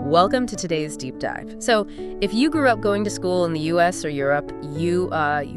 Welcome to today's deep dive. So, if you grew up going to school in the US or Europe, you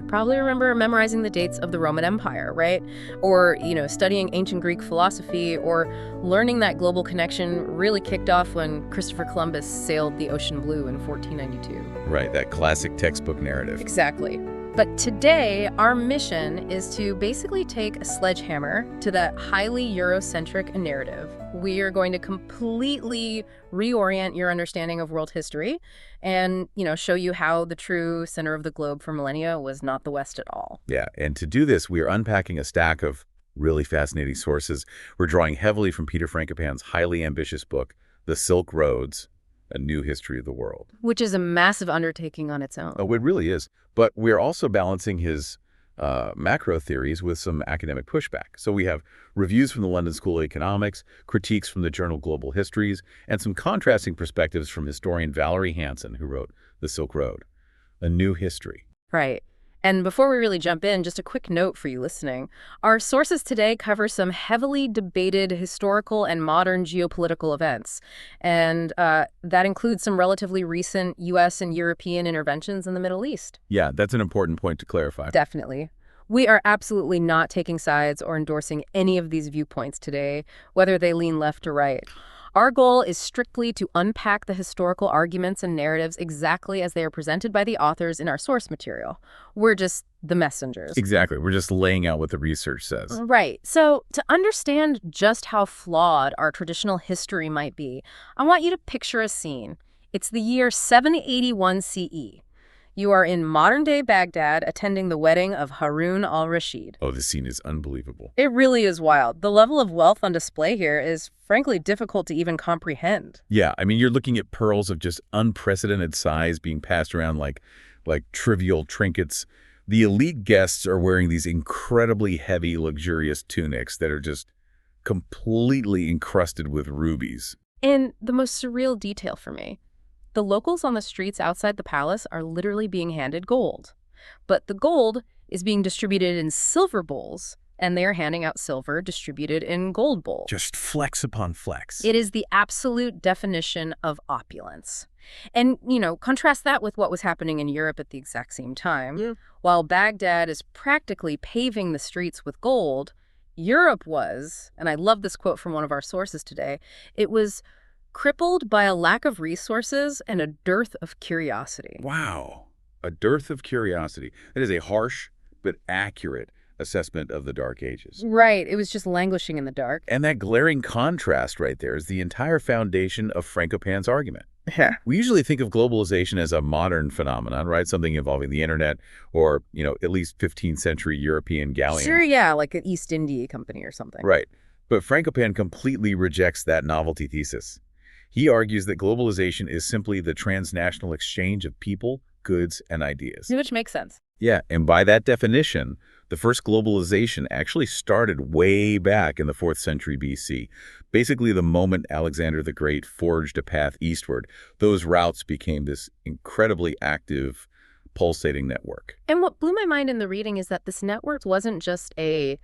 probably remember memorizing the dates of the Roman Empire, right? Or, studying ancient Greek philosophy, or learning that global connection really kicked off when Christopher Columbus sailed the ocean blue in 1492. Right, that classic textbook narrative. Exactly. But today, our mission is to basically take a sledgehammer to that highly Eurocentric narrative. We are going to completely reorient your understanding of world history and, show you how the true center of the globe for millennia was not the West at all. Yeah, and to do this, we are unpacking a stack of really fascinating sources. We're drawing heavily from Peter Frankopan's highly ambitious book, The Silk Roads, A New History of the World. Which is a massive undertaking on its own. Oh, it really is. But we're also balancing his macro theories with some academic pushback. So we have reviews from the London School of Economics, critiques from the journal Global Histories, and some contrasting perspectives from historian Valerie Hansen, who wrote The Silk Road, A New History. Right. And before we really jump in, just a quick note for you listening. Our sources today cover some heavily debated historical and modern geopolitical events. And that includes some relatively recent U.S. and European interventions in the Middle East. Yeah, that's an important point to clarify. Definitely. We are absolutely not taking sides or endorsing any of these viewpoints today, whether they lean left or right. Our goal is strictly to unpack the historical arguments and narratives exactly as they are presented by the authors in our source material. We're just the messengers. Exactly. We're just laying out what the research says. Right. So to understand just how flawed our traditional history might be, I want you to picture a scene. It's the year 781 CE. You are in modern-day Baghdad attending the wedding of Harun al-Rashid. Oh, this scene is unbelievable. It really is wild. The level of wealth on display here is, frankly, difficult to even comprehend. Yeah, I mean, you're looking at pearls of just unprecedented size being passed around like trivial trinkets. The elite guests are wearing these incredibly heavy, luxurious tunics that are just completely encrusted with rubies. And the most surreal detail for me, the locals on the streets outside the palace are literally being handed gold. But the gold is being distributed in silver bowls, and they're handing out silver distributed in gold bowls. Just flex upon flex. It is the absolute definition of opulence. And, contrast that with what was happening in Europe at the exact same time. Yeah. While Baghdad is practically paving the streets with gold, Europe was, and I love this quote from one of our sources today, it was crippled by a lack of resources and a dearth of curiosity. Wow. A dearth of curiosity. That is a harsh but accurate assessment of the Dark Ages. Right. It was just languishing in the dark. And that glaring contrast right there is the entire foundation of Frankopan's argument. Yeah. We usually think of globalization as a modern phenomenon, right? Something involving the internet or, at least 15th century European galleon. Sure, yeah, like an East India Company or something. Right. But Frankopan completely rejects that novelty thesis. He argues that globalization is simply the transnational exchange of people, goods, and ideas. Which makes sense. Yeah, and by that definition, the first globalization actually started way back in the 4th century BC. Basically, the moment Alexander the Great forged a path eastward, those routes became this incredibly active, pulsating network. And what blew my mind in the reading is that this network wasn't just a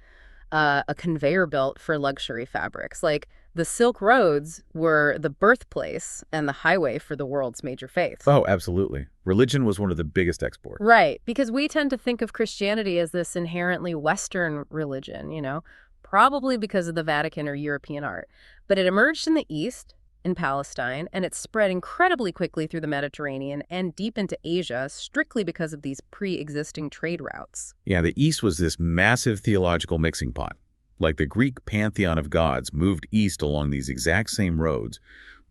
conveyor belt for luxury fabrics. Like, the Silk Roads were the birthplace and the highway for the world's major faiths. Oh, absolutely. Religion was one of the biggest exports. Right, because we tend to think of Christianity as this inherently Western religion, probably because of the Vatican or European art. But it emerged in the East, in Palestine, and it spread incredibly quickly through the Mediterranean and deep into Asia, strictly because of these pre-existing trade routes. Yeah, the East was this massive theological mixing pot. Like the Greek pantheon of gods moved east along these exact same roads.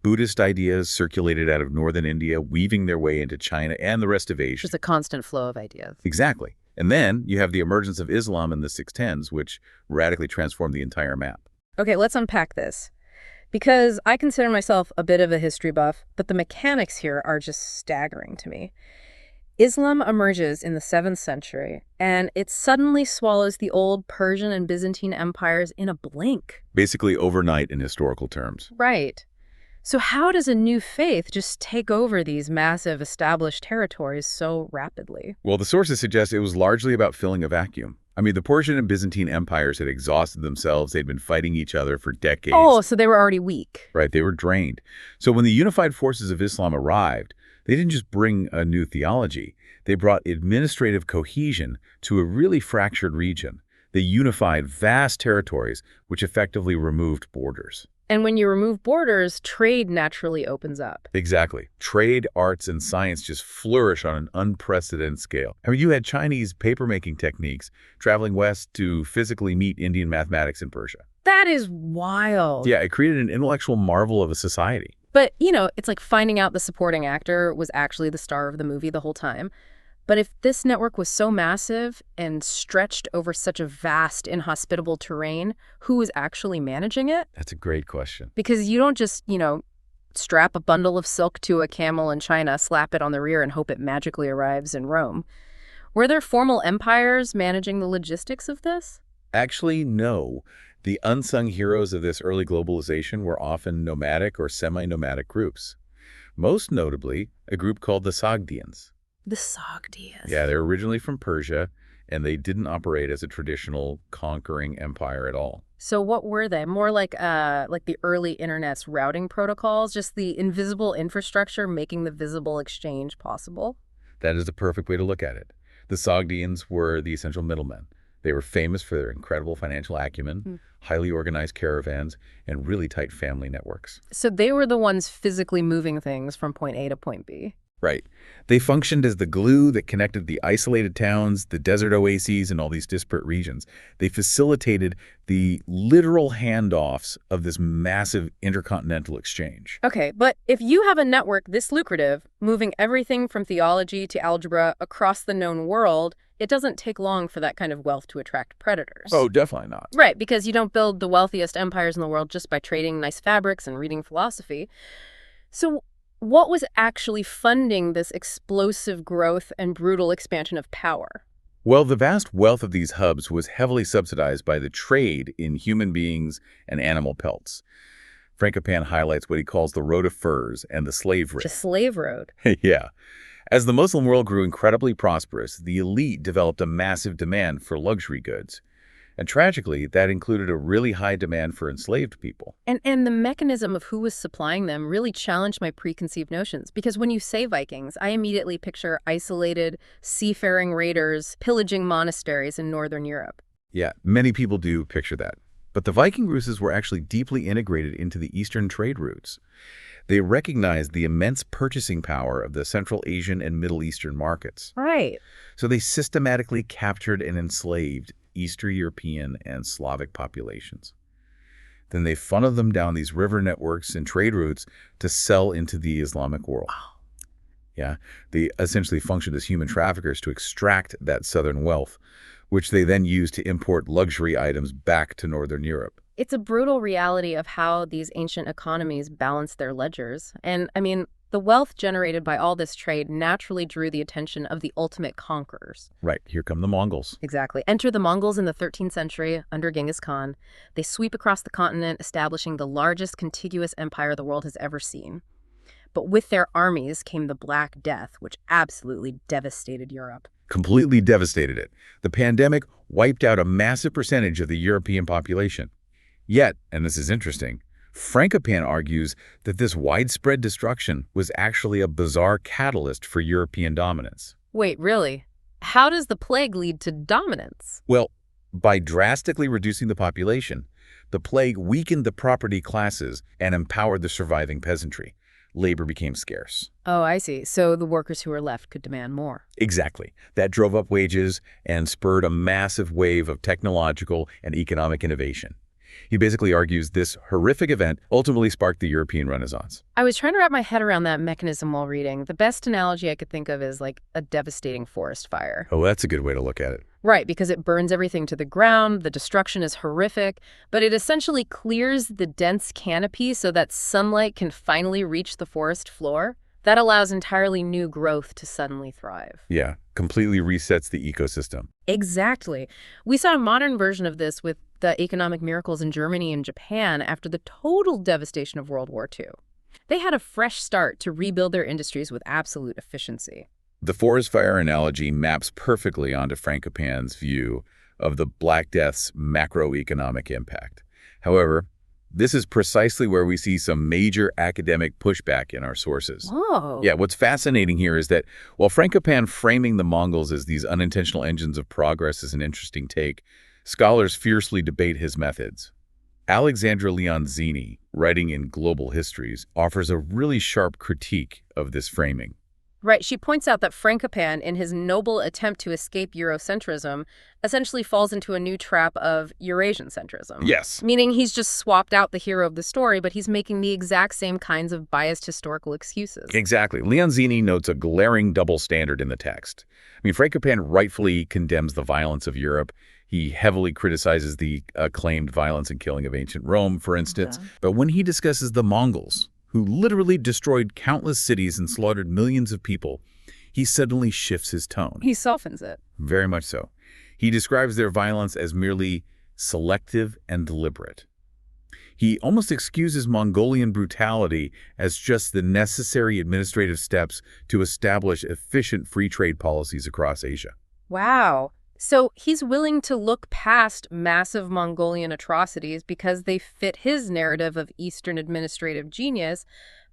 Buddhist ideas circulated out of northern India, weaving their way into China and the rest of Asia. Just a constant flow of ideas. Exactly. And then you have the emergence of Islam in the 610s, which radically transformed the entire map. Okay, let's unpack this. Because I consider myself a bit of a history buff, but the mechanics here are just staggering to me. Islam emerges in the 7th century, and it suddenly swallows the old Persian and Byzantine empires in a blink. Basically overnight in historical terms. Right. So how does a new faith just take over these massive established territories so rapidly? Well, the sources suggest it was largely about filling a vacuum. I mean, the Persian and Byzantine empires had exhausted themselves. They'd been fighting each other for decades. Oh, so they were already weak. Right, they were drained. So when the unified forces of Islam arrived, they didn't just bring a new theology. They brought administrative cohesion to a really fractured region. They unified vast territories, which effectively removed borders. And when you remove borders, trade naturally opens up. Exactly. Trade, arts, and science just flourish on an unprecedented scale. I mean, you had Chinese papermaking techniques traveling west to physically meet Indian mathematics in Persia. That is wild. Yeah, it created an intellectual marvel of a society. But, you know, it's like finding out the supporting actor was actually the star of the movie the whole time. But if this network was so massive and stretched over such a vast, inhospitable terrain, who was actually managing it? That's a great question. Because you don't just, strap a bundle of silk to a camel in China, slap it on the rear, and hope it magically arrives in Rome. Were there formal empires managing the logistics of this? Actually, no. The unsung heroes of this early globalization were often nomadic or semi-nomadic groups. Most notably, a group called the Sogdians. The Sogdians. Yeah, they're originally from Persia, and they didn't operate as a traditional conquering empire at all. So what were they? More like the early internet's routing protocols, just the invisible infrastructure making the visible exchange possible? That is the perfect way to look at it. The Sogdians were the essential middlemen. They were famous for their incredible financial acumen, highly organized caravans, and really tight family networks. So they were the ones physically moving things from point A to point B. Right. They functioned as the glue that connected the isolated towns, the desert oases, and all these disparate regions. They facilitated the literal handoffs of this massive intercontinental exchange. Okay, but if you have a network this lucrative, moving everything from theology to algebra across the known world, it doesn't take long for that kind of wealth to attract predators. Oh, definitely not. Right, because you don't build the wealthiest empires in the world just by trading nice fabrics and reading philosophy. So what was actually funding this explosive growth and brutal expansion of power? Well, the vast wealth of these hubs was heavily subsidized by the trade in human beings and animal pelts. Frankopan highlights what he calls the road of furs and the slave road. The slave road. Yeah. As the Muslim world grew incredibly prosperous, the elite developed a massive demand for luxury goods. And tragically, that included a really high demand for enslaved people. And the mechanism of who was supplying them really challenged my preconceived notions. Because when you say Vikings, I immediately picture isolated, seafaring raiders pillaging monasteries in Northern Europe. Yeah, many people do picture that. But the Viking Ruses were actually deeply integrated into the Eastern trade routes. They recognized the immense purchasing power of the Central Asian and Middle Eastern markets. Right. So they systematically captured and enslaved Eastern European and Slavic populations. Then they funneled them down these river networks and trade routes to sell into the Islamic world. Yeah, they essentially functioned as human traffickers to extract that southern wealth, which they then used to import luxury items back to Northern Europe. It's a brutal reality of how these ancient economies balanced their ledgers. And, I mean, the wealth generated by all this trade naturally drew the attention of the ultimate conquerors. Right, here come the Mongols. Exactly. Enter the Mongols in the 13th century under Genghis Khan. They sweep across the continent, establishing the largest contiguous empire the world has ever seen. But with their armies came the Black Death, which absolutely devastated Europe. Completely devastated it. The pandemic wiped out a massive percentage of the European population. Yet, and this is interesting, Frankopan argues that this widespread destruction was actually a bizarre catalyst for European dominance. Wait, really? How does the plague lead to dominance? Well, by drastically reducing the population, the plague weakened the property classes and empowered the surviving peasantry. Labor became scarce. Oh, I see. So the workers who were left could demand more. Exactly. That drove up wages and spurred a massive wave of technological and economic innovation. He basically argues this horrific event ultimately sparked the European Renaissance. I was trying to wrap my head around that mechanism while reading. The best analogy I could think of is like a devastating forest fire. Oh, that's a good way to look at it. Right, because it burns everything to the ground, the destruction is horrific, but it essentially clears the dense canopy so that sunlight can finally reach the forest floor. That allows entirely new growth to suddenly thrive. Yeah, completely resets the ecosystem. Exactly. We saw a modern version of this with the economic miracles in Germany and Japan after the total devastation of World War II. They had a fresh start to rebuild their industries with absolute efficiency. The forest fire analogy maps perfectly onto Frankopan's view of the Black Death's macroeconomic impact. However, this is precisely where we see some major academic pushback in our sources. Whoa. Yeah, what's fascinating here is that while Frankopan framing the Mongols as these unintentional engines of progress is an interesting take, scholars fiercely debate his methods. Alexandra Leonzini, writing in Global Histories, offers a really sharp critique of this framing. Right. She points out that Frankopan, in his noble attempt to escape Eurocentrism, essentially falls into a new trap of Eurasian centrism. Yes. Meaning he's just swapped out the hero of the story, but he's making the exact same kinds of biased historical excuses. Exactly. Leonzini notes a glaring double standard in the text. I mean, Frankopan rightfully condemns the violence of Europe. He heavily criticizes the claimed violence and killing of ancient Rome, for instance. Okay. But when he discusses the Mongols, who literally destroyed countless cities and slaughtered millions of people, he suddenly shifts his tone. He softens it. Very much so. He describes their violence as merely selective and deliberate. He almost excuses Mongolian brutality as just the necessary administrative steps to establish efficient free trade policies across Asia. Wow. So he's willing to look past massive Mongolian atrocities because they fit his narrative of Eastern administrative genius,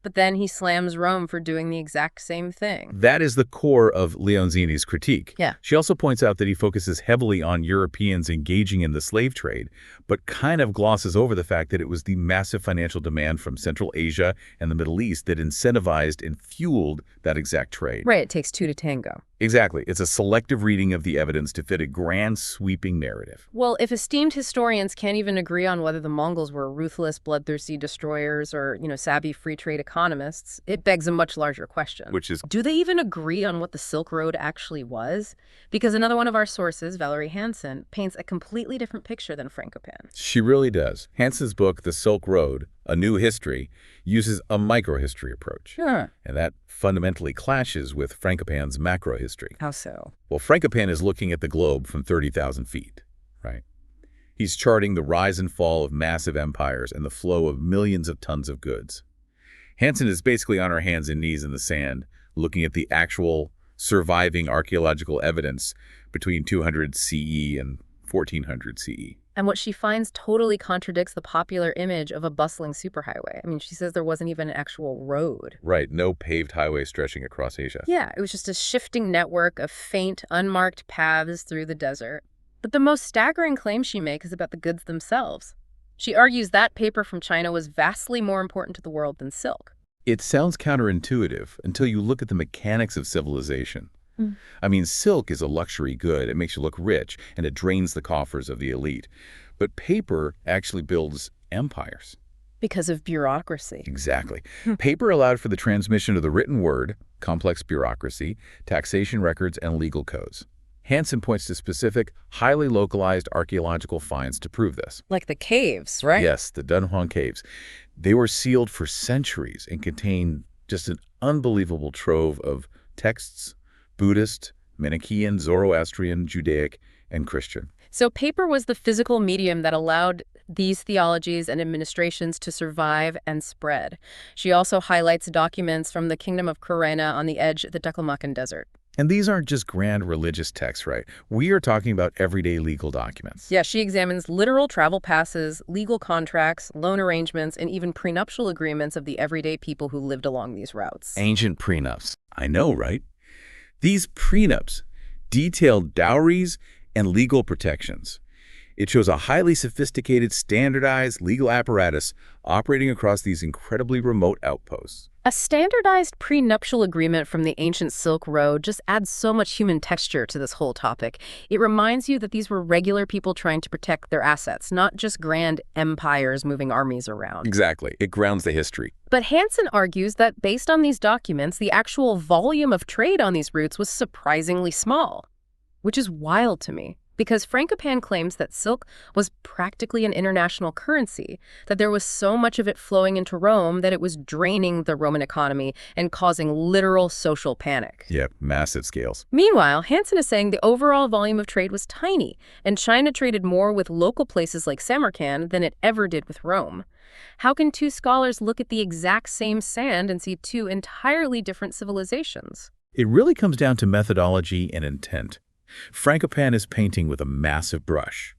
but then he slams Rome for doing the exact same thing. That is the core of Leonzini's critique. Yeah. She also points out that he focuses heavily on Europeans engaging in the slave trade, but kind of glosses over the fact that it was the massive financial demand from Central Asia and the Middle East that incentivized and fueled that exact trade. Right, it takes two to tango. Exactly. It's a selective reading of the evidence to fit a grand, sweeping narrative. Well, if esteemed historians can't even agree on whether the Mongols were ruthless, bloodthirsty destroyers or, savvy free trade economists, it begs a much larger question. Which is, do they even agree on what the Silk Road actually was? Because another one of our sources, Valerie Hansen, paints a completely different picture than Frankopan. she really does. Hansen's book, The Silk Road, A New History, uses a microhistory approach. Sure. And that fundamentally clashes with Frankopan's macrohistory. How so? Well, Frankopan is looking at the globe from 30,000 feet, right? He's charting the rise and fall of massive empires and the flow of millions of tons of goods. Hansen is basically on her hands and knees in the sand, looking at the actual surviving archaeological evidence between 200 CE and 1400 CE. And what she finds totally contradicts the popular image of a bustling superhighway. I mean, she says there wasn't even an actual road. Right, no paved highway stretching across Asia. Yeah, it was just a shifting network of faint, unmarked paths through the desert. But the most staggering claim she makes is about the goods themselves. She argues that paper from China was vastly more important to the world than silk. It sounds counterintuitive until you look at the mechanics of civilization. I mean, silk is a luxury good. It makes you look rich, and it drains the coffers of the elite. But paper actually builds empires. Because of bureaucracy. Exactly. Paper allowed for the transmission of the written word, complex bureaucracy, taxation records, and legal codes. Hansen points to specific, highly localized archaeological finds to prove this. Like the caves, right? Yes, the Dunhuang Caves. They were sealed for centuries and contained just an unbelievable trove of texts, Buddhist, Manichaean, Zoroastrian, Judaic, and Christian. So paper was the physical medium that allowed these theologies and administrations to survive and spread. She also highlights documents from the Kingdom of Kurena on the edge of the Taklamakan Desert. And these aren't just grand religious texts, right? We are talking about everyday legal documents. Yeah, she examines literal travel passes, legal contracts, loan arrangements, and even prenuptial agreements of the everyday people who lived along these routes. Ancient prenups. I know, right? These prenups detailed dowries and legal protections. It shows a highly sophisticated, standardized legal apparatus operating across these incredibly remote outposts. A standardized prenuptial agreement from the ancient Silk Road just adds so much human texture to this whole topic. It reminds you that these were regular people trying to protect their assets, not just grand empires moving armies around. Exactly. It grounds the history. But Hansen argues that based on these documents, the actual volume of trade on these routes was surprisingly small, which is wild to me. Because Frankopan claims that silk was practically an international currency, that there was so much of it flowing into Rome that it was draining the Roman economy and causing literal social panic. Yeah, massive scales. Meanwhile, Hansen is saying the overall volume of trade was tiny, and China traded more with local places like Samarkand than it ever did with Rome. How can two scholars look at the exact same sand and see two entirely different civilizations? It really comes down to methodology and intent. Frankopan is painting with a massive brush.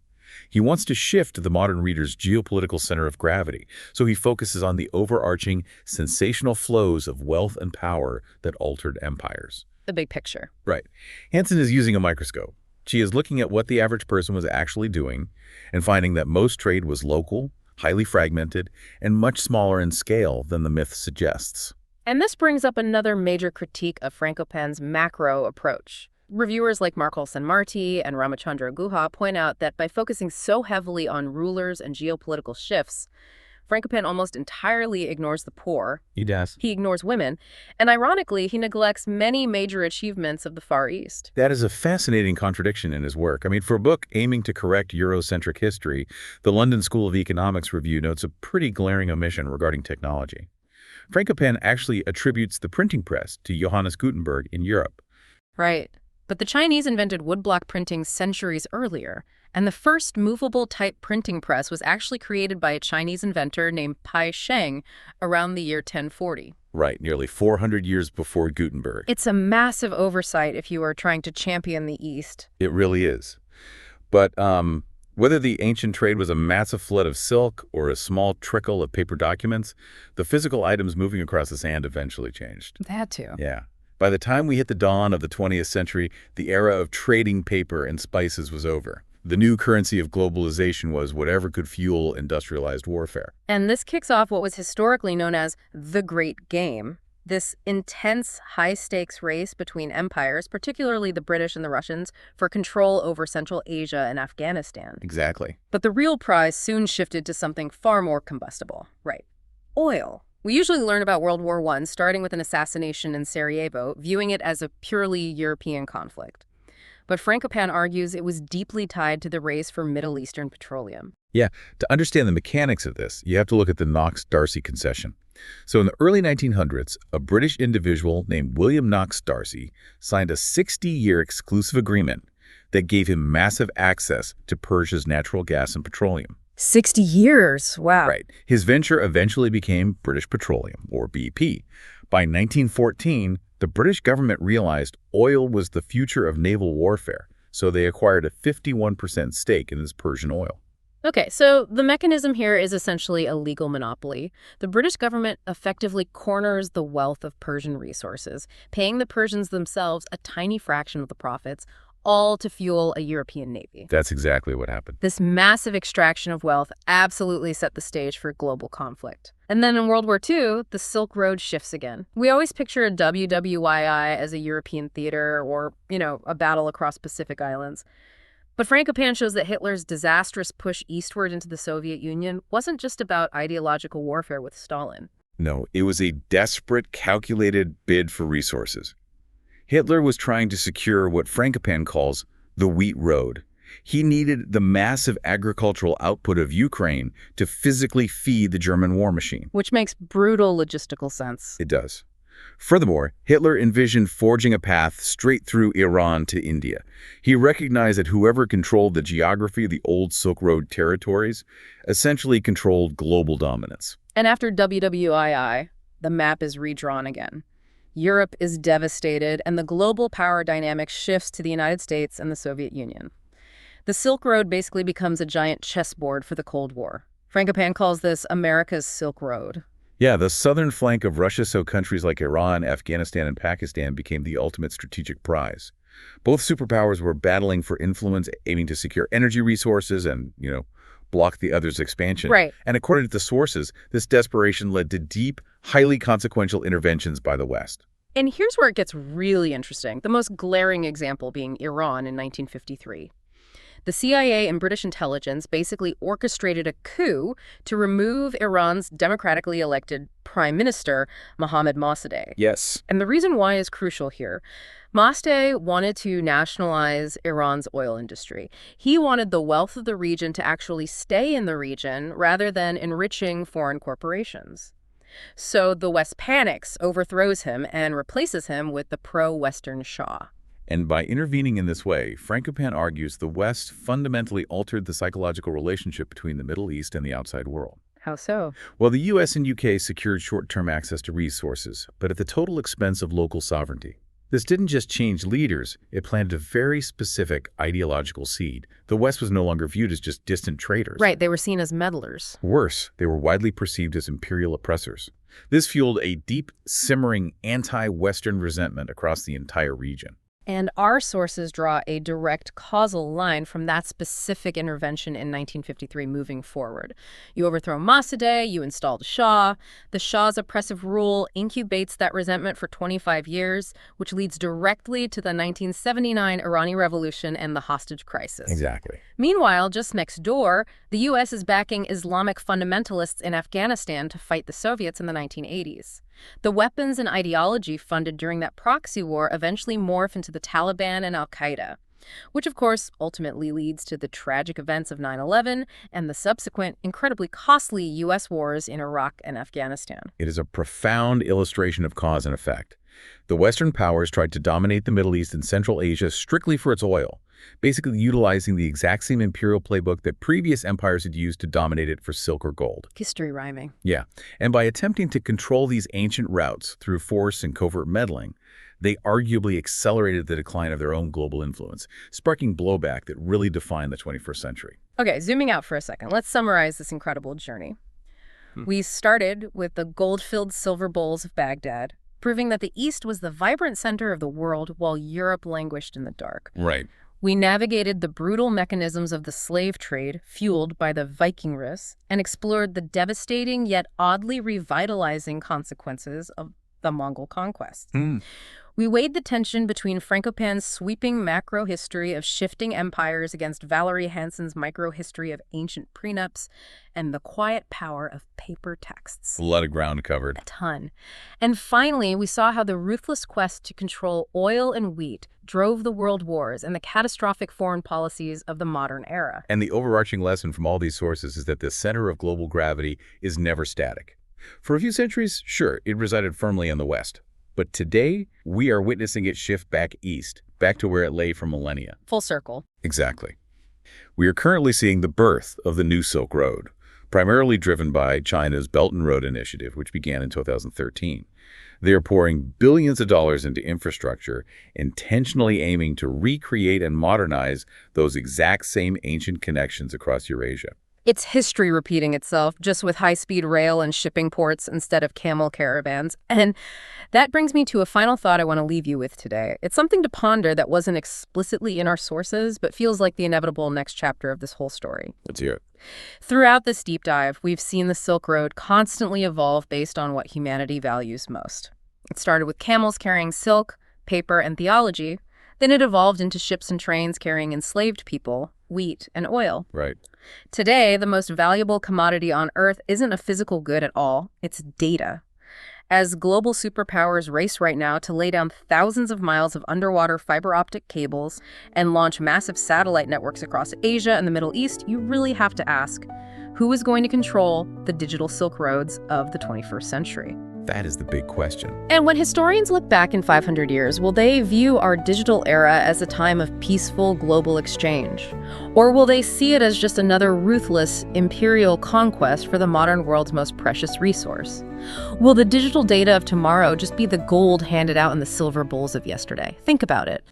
He wants to shift the modern reader's geopolitical center of gravity, so he focuses on the overarching, sensational flows of wealth and power that altered empires. The big picture. Right. Hansen is using a microscope. She is looking at what the average person was actually doing and finding that most trade was local, highly fragmented, and much smaller in scale than the myth suggests. And this brings up another major critique of Frankopan's macro approach. Reviewers like Marcos and Marti and Ramachandra Guha point out that by focusing so heavily on rulers and geopolitical shifts, Frankopan almost entirely ignores the poor. He does. He ignores women. And ironically, he neglects many major achievements of the Far East. That is a fascinating contradiction in his work. I mean, for a book aiming to correct Eurocentric history, the London School of Economics review notes a pretty glaring omission regarding technology. Frankopan actually attributes the printing press to Johannes Gutenberg in Europe. Right. But the Chinese invented woodblock printing centuries earlier, and the first movable type printing press was actually created by a Chinese inventor named Pai Sheng around the year 1040. Right, nearly 400 years before Gutenberg. It's a massive oversight if you are trying to champion the East. It really is. But whether the ancient trade was a massive flood of silk or a small trickle of paper documents, the physical items moving across the sand eventually changed. It had to. Yeah. By the time we hit the dawn of the 20th century, the era of trading paper and spices was over. The new currency of globalization was whatever could fuel industrialized warfare. And this kicks off what was historically known as the Great Game, this intense, high-stakes race between empires, particularly the British and the Russians, for control over Central Asia and Afghanistan. Exactly. But the real prize soon shifted to something far more combustible. Right. Oil. We usually learn about World War I starting with an assassination in Sarajevo, viewing it as a purely European conflict. But Frankopan argues it was deeply tied to the race for Middle Eastern petroleum. Yeah, to understand the mechanics of this, you have to look at the Knox-Darcy concession. So in the early 1900s, a British individual named William Knox Darcy signed a 60-year exclusive agreement that gave him massive access to Persia's natural gas and petroleum. 60 years, wow. Right. His venture eventually became British Petroleum, or BP. By 1914, the British government realized oil was the future of naval warfare, so they acquired a 51% stake in this Persian oil. Okay, so the mechanism here is essentially a legal monopoly. The British government effectively corners the wealth of Persian resources, paying the Persians themselves a tiny fraction of the profits, all to fuel a European navy. That's exactly what happened. This massive extraction of wealth absolutely set the stage for global conflict. And then in World War II, the Silk Road shifts again. We always picture a WWII as a European theater or, a battle across Pacific Islands. But Frankopan shows that Hitler's disastrous push eastward into the Soviet Union wasn't just about ideological warfare with Stalin. No, it was a desperate, calculated bid for resources. Hitler was trying to secure what Frankopan calls the wheat road. He needed the massive agricultural output of Ukraine to physically feed the German war machine. Which makes brutal logistical sense. It does. Furthermore, Hitler envisioned forging a path straight through Iran to India. He recognized that whoever controlled the geography of the old Silk Road territories essentially controlled global dominance. And after WWII, the map is redrawn again. Europe is devastated, and the global power dynamic shifts to the United States and the Soviet Union. The Silk Road basically becomes a giant chessboard for the Cold War. Frankopan calls this America's Silk Road. Yeah, the southern flank of Russia, so countries like Iran, Afghanistan, and Pakistan became the ultimate strategic prize. Both superpowers were battling for influence, aiming to secure energy resources and, block the other's expansion. Right. And according to the sources, this desperation led to deep, highly consequential interventions by the West. And here's where it gets really interesting, the most glaring example being Iran in 1953. The CIA and British intelligence basically orchestrated a coup to remove Iran's democratically elected prime minister, Mohammad Mossadegh. Yes. And the reason why is crucial here. Mossadegh wanted to nationalize Iran's oil industry. He wanted the wealth of the region to actually stay in the region rather than enriching foreign corporations. So the West panics, overthrows him, and replaces him with the pro-Western Shah. And by intervening in this way, Frankopan argues the West fundamentally altered the psychological relationship between the Middle East and the outside world. How so? Well, the U.S. and U.K. secured short-term access to resources, but at the total expense of local sovereignty. This didn't just change leaders, it planted a very specific ideological seed. The West was no longer viewed as just distant traders. Right, they were seen as meddlers. Worse, they were widely perceived as imperial oppressors. This fueled a deep, simmering anti-Western resentment across the entire region. And our sources draw a direct causal line from that specific intervention in 1953 moving forward. You overthrow Mossadegh, you install the Shah. The Shah's oppressive rule incubates that resentment for 25 years, which leads directly to the 1979 Irani Revolution and the hostage crisis. Exactly. Meanwhile, just next door, the U.S. is backing Islamic fundamentalists in Afghanistan to fight the Soviets in the 1980s. The weapons and ideology funded during that proxy war eventually morph into the Taliban and al-Qaeda, which of course ultimately leads to the tragic events of 9/11 and the subsequent incredibly costly U.S. wars in Iraq and Afghanistan. It is a profound illustration of cause and effect. The Western powers tried to dominate the Middle East and Central Asia strictly for its oil, basically utilizing the exact same imperial playbook that previous empires had used to dominate it for silk or gold. History rhyming. Yeah, and by attempting to control these ancient routes through force and covert meddling, they arguably accelerated the decline of their own global influence, sparking blowback that really defined the 21st century. Okay, zooming out for a second, let's summarize this incredible journey. We started with the gold-filled silver bowls of Baghdad, proving that the East was the vibrant center of the world while Europe languished in the dark. Right. We navigated the brutal mechanisms of the slave trade, fueled by the Viking Rus, and explored the devastating yet oddly revitalizing consequences of the Mongol conquest. We weighed the tension between Frankopan's sweeping macro history of shifting empires against Valerie Hanson's micro-history of ancient prenups and the quiet power of paper texts. A lot of ground covered. A ton. And finally, we saw how the ruthless quest to control oil and wheat drove the world wars and the catastrophic foreign policies of the modern era. And the overarching lesson from all these sources is that the center of global gravity is never static. For a few centuries, sure, it resided firmly in the West. But today, we are witnessing it shift back east, back to where it lay for millennia. Full circle. Exactly. We are currently seeing the birth of the new Silk Road, primarily driven by China's Belt and Road Initiative, which began in 2013. They are pouring billions of dollars into infrastructure, intentionally aiming to recreate and modernize those exact same ancient connections across Eurasia. It's history repeating itself, just with high-speed rail and shipping ports instead of camel caravans. And that brings me to a final thought I want to leave you with today. It's something to ponder that wasn't explicitly in our sources, but feels like the inevitable next chapter of this whole story. Let's hear it. Throughout this deep dive, we've seen the Silk Road constantly evolve based on what humanity values most. It started with camels carrying silk, paper, and theology. Then it evolved into ships and trains carrying enslaved people, wheat, and oil. Right. Today, the most valuable commodity on Earth isn't a physical good at all. It's data. As global superpowers race right now to lay down thousands of miles of underwater fiber optic cables and launch massive satellite networks across Asia and the Middle East, you really have to ask, who is going to control the digital Silk Roads of the 21st century? That is the big question. And when historians look back in 500 years, will they view our digital era as a time of peaceful global exchange? Or will they see it as just another ruthless imperial conquest for the modern world's most precious resource? Will the digital data of tomorrow just be the gold handed out in the silver bowls of yesterday? Think about it.